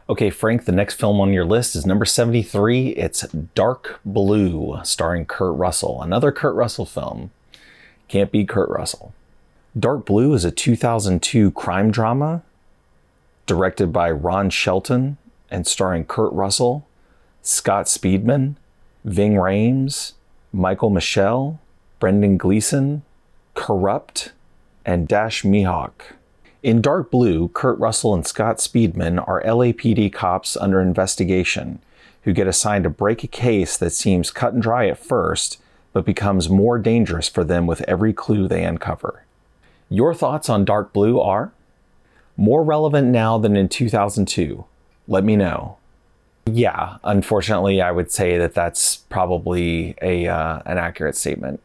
Okay, Frank, the next film on your list is number 73. It's Dark Blue, starring Kurt Russell. Another Kurt Russell film. Can't beat Kurt Russell. Dark Blue is a 2002 crime drama directed by Shelton and starring Kurt Russell, Scott Speedman, Ving Rhames, Michael Michelle, Brendan Gleeson, Kurupt, and Mihok. In Dark Blue, Kurt Russell and Scott Speedman are LAPD cops under investigation who get assigned to break a case that seems cut and dry at first, but becomes more dangerous for them with every clue they uncover. Your thoughts on Dark Blue are? More relevant now than in 2002. Let me know. Yeah, unfortunately, I would say that that's probably an accurate statement.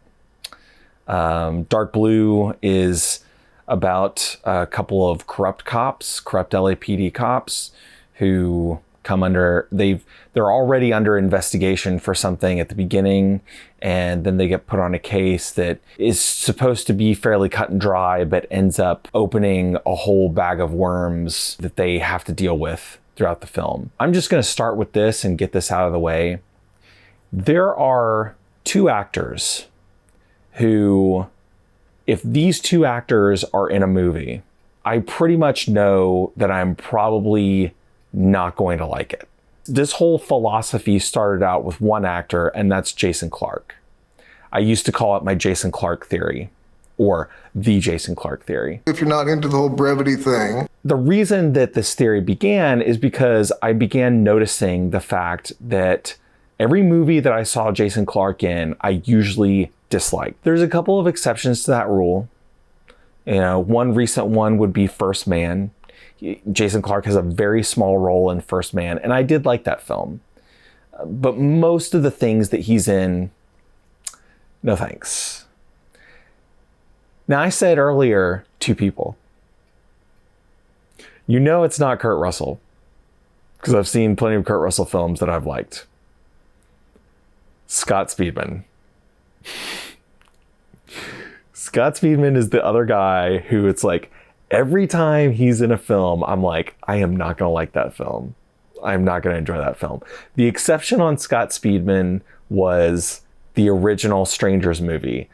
Dark Blue is about a couple of corrupt LAPD cops who come under, they're already under investigation for something at the beginning, and then they get put on a case that is supposed to be fairly cut and dry, but ends up opening a whole bag of worms that they have to deal with throughout the film. I'm just going to start with this and get this out of the way. There are two actors who, if these two actors are in a movie, I pretty much know that I'm probably not going to like it. This whole philosophy started out with one actor, and that's Jason Clarke. I used to call it my Jason Clarke theory, or the Jason Clarke theory. If you're not into the whole brevity thing. The reason that this theory began is because I began noticing the fact that every movie that I saw Jason Clarke in, I usually disliked. There's a couple of exceptions to that rule. You know, one recent one would be First Man. Jason Clarke has a very small role in First Man, and I did like that film. But most of the things that he's in, no thanks. Now, I said earlier to people, you know it's not Kurt Russell, because I've seen plenty of Kurt Russell films that I've liked. Scott Speedman. Scott Speedman is the other guy who it's like, every time he's in a film, I'm like, I am not going to like that film. I'm not going to enjoy that film. The exception on Scott Speedman was the original Strangers movie.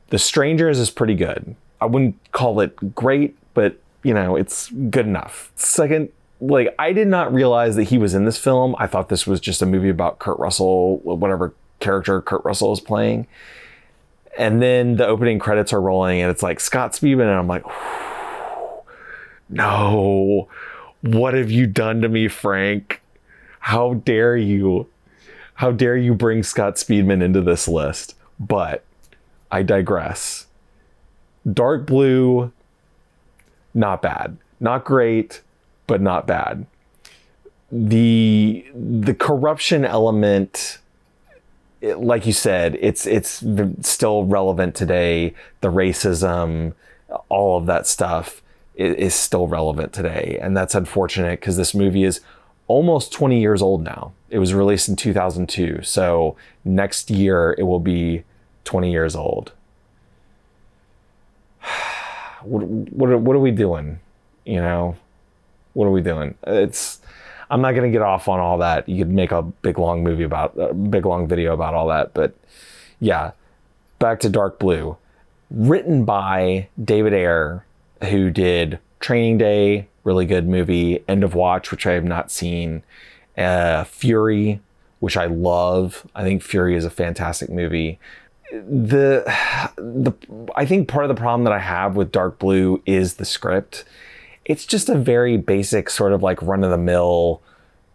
The Strangers is pretty good. I wouldn't call it great, but you know, it's good enough. Second, like, I did not realize that he was in this film. I thought this was just a movie about Kurt Russell, whatever character Kurt Russell is playing. And then the opening credits are rolling and it's like Scott Speedman, and I'm like, no, what have you done to me, Frank? How dare you? How dare you bring Scott Speedman into this list? But I digress. Dark Blue, not bad. Not great, but not bad. The corruption element, like you said, it's still relevant today. The racism, all of that stuff is still relevant today. And that's unfortunate because this movie is almost 20 years old now. It was released in 2002. So next year it will be 20 years old. What are we doing? You know, what are we doing? I'm not going to get off on all that. You could make a big long video about all that. But yeah, back to Dark Blue. Written by David Ayer, who did Training Day, really good movie, End of Watch, which I have not seen, Fury, which I love. I think Fury is a fantastic movie. I think part of the problem that I have with Dark Blue is the script. It's just a very basic sort of like run-of-the-mill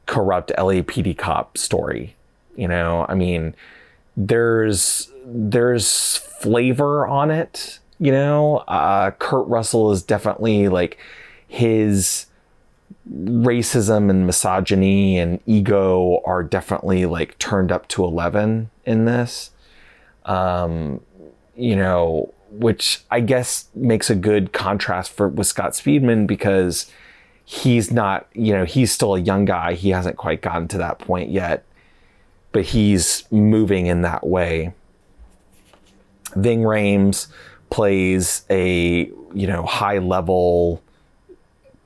corrupt LAPD cop story. You know, I mean, there's flavor on it. You know, Kurt Russell is definitely like, his racism and misogyny and ego are definitely like turned up to 11 in this. You know, which I guess makes a good contrast with Scott Speedman, because he's not, you know, he's still a young guy. He hasn't quite gotten to that point yet, but he's moving in that way. Ving Rhames plays a, you know, high level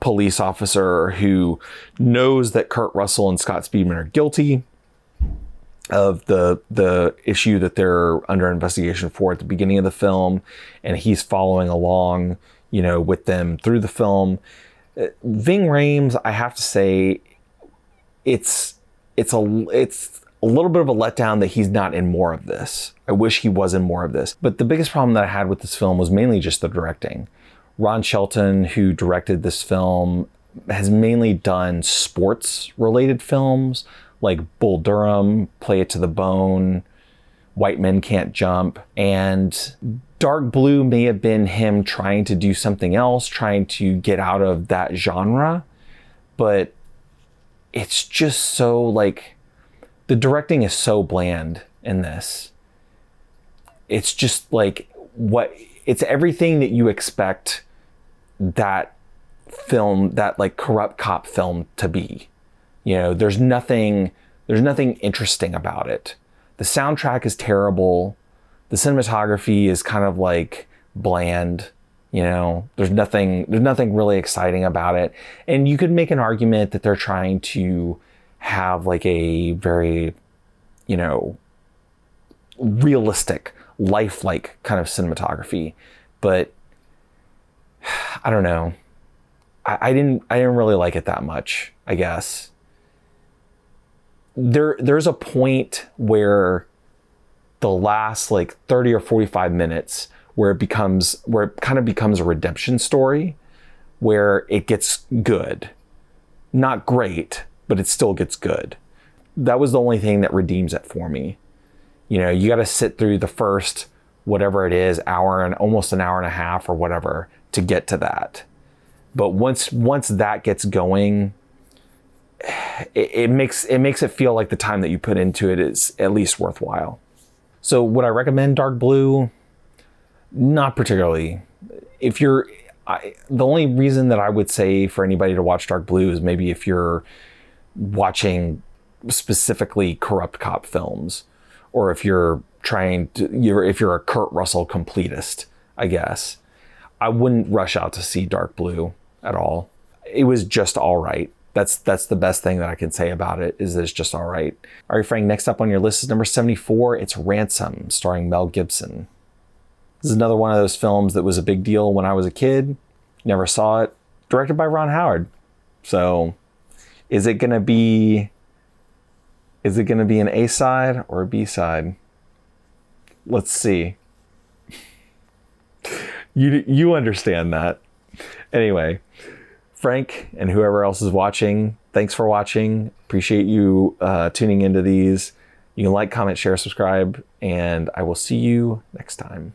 police officer who knows that Kurt Russell and Scott Speedman are guilty of the issue that they're under investigation for at the beginning of the film, and he's following along, with them through the film. Ving Rhames, I have to say, it's a little bit of a letdown that he's not in more of this. I wish he was in more of this. But the biggest problem that I had with this film was mainly just the directing. Ron Shelton, who directed this film, has mainly done sports-related films like Bull Durham, Play It to the Bone, White Men Can't Jump, and Dark Blue may have been him trying to do something else, trying to get out of that genre, but it's just so like, the directing is so bland in this. It's just like it's everything that you expect that film, that like corrupt cop film to be. There's nothing interesting about it. The soundtrack is terrible. The cinematography is kind of like bland. There's nothing really exciting about it. And you could make an argument that they're trying to have like a very, realistic, lifelike kind of cinematography. But I don't know. I didn't really like it that much, I guess. There's a point where the last like 30 or 45 minutes where it kind of becomes a redemption story, where it gets good. Not great, but it still gets good. That was the only thing that redeems it for me. You got to sit through the first, whatever it is, hour and almost an hour and a half or whatever to get to that. But once that gets going, it makes it feel like the time that you put into it is at least worthwhile. So would I recommend Dark Blue? Not particularly. The only reason that I would say for anybody to watch Dark Blue is maybe if you're watching specifically corrupt cop films, or if you're if you're a Kurt Russell completist, I guess. I wouldn't rush out to see Dark Blue at all. It was just all right. That's the best thing that I can say about it, is that it's just all right. All right, Frank, next up on your list is number 74. It's Ransom, starring Mel Gibson. This is another one of those films that was a big deal when I was a kid. Never saw it. Directed by Ron Howard. So is it going to be an A side or a B side? Let's see. You understand that. Anyway, Frank and whoever else is watching, thanks for watching. Appreciate you tuning into these. You can like, comment, share, subscribe, and I will see you next time.